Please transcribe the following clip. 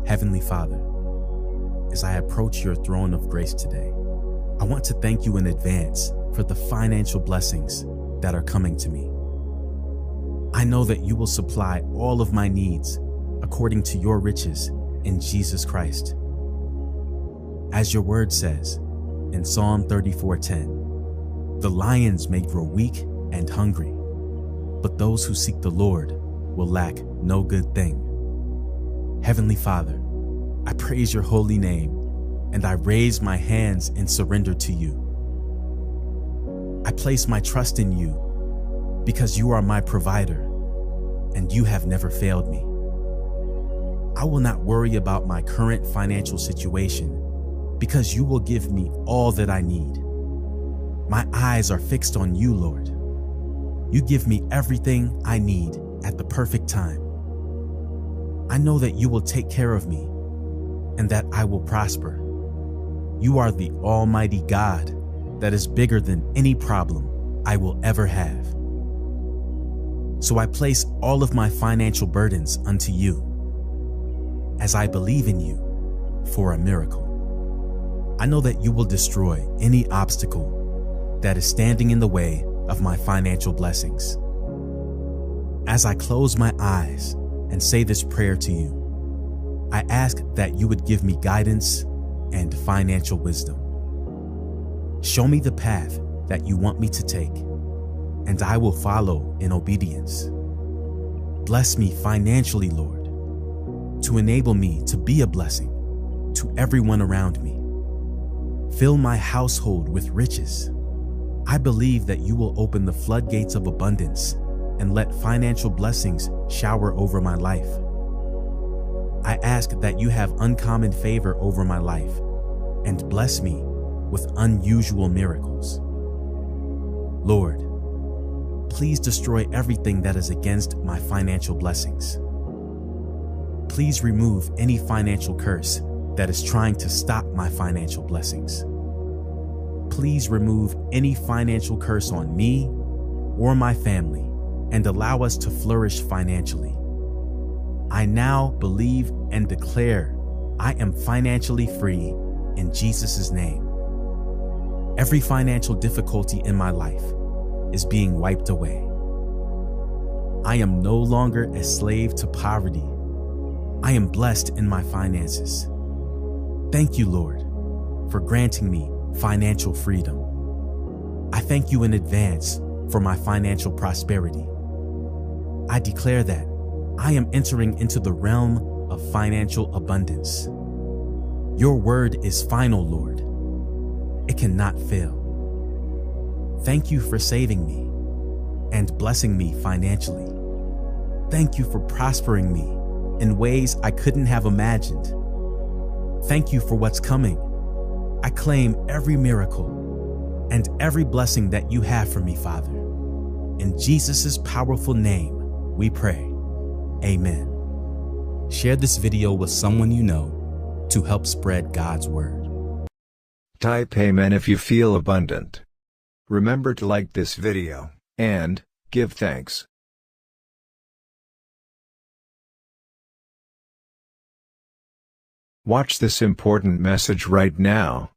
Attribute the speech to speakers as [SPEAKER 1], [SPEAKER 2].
[SPEAKER 1] Heavenly Father, as I approach your throne of grace today, I want to thank you in advance for the financial blessings that are coming to me. I know that you will supply all of my needs according to your riches in Jesus Christ. As your word says in Psalm 34:10, the lions may grow weak and hungry, but those who seek the Lord will lack no good thing. Heavenly Father, I praise your holy name and I raise my hands in surrender to you. I place my trust in you because you are my provider and you have never failed me. I will not worry about my current financial situation because you will give me all that I need. My eyes are fixed on you, Lord. You give me everything I need at the perfect time. I know that you will take care of me and that I will prosper. You are the Almighty God that is bigger than any problem I will ever have. So I place all of my financial burdens unto you as I believe in you for a miracle. I know that you will destroy any obstacle that is standing in the way of my financial blessings. As I close my eyes and say this prayer to you, I ask that you would give me guidance and financial wisdom. Show me the path that you want me to take, and I will follow in obedience. Bless me financially, Lord, to enable me to be a blessing to everyone around me. Fill my household with riches. I believe that you will open the floodgates of abundance and let financial blessings shower over my life. I ask that you have uncommon favor over my life and bless me with unusual miracles. Lord, please destroy everything that is against my financial blessings. Please remove any financial curse that is trying to stop my financial blessings. Please remove any financial curse on me or my family and allow us to flourish financially. I now believe and declare I am financially free in Jesus' name. Every financial difficulty in my life is being wiped away. I am no longer a slave to poverty. I am blessed in my finances. Thank you, Lord, for granting me financial freedom. I thank you in advance for my financial prosperity. I declare that I am entering into the realm of financial abundance. Your word is final, Lord. It cannot fail. Thank you for saving me and blessing me financially. Thank you for prospering me in ways I couldn't have imagined. Thank you for what's coming. I claim every miracle and every blessing that you have for me, Father. In Jesus' powerful name, we pray. Amen. Share this video with someone you know to help spread God's word.
[SPEAKER 2] Type amen if you feel abundant. Remember to like this video and give thanks. Watch this important message right now.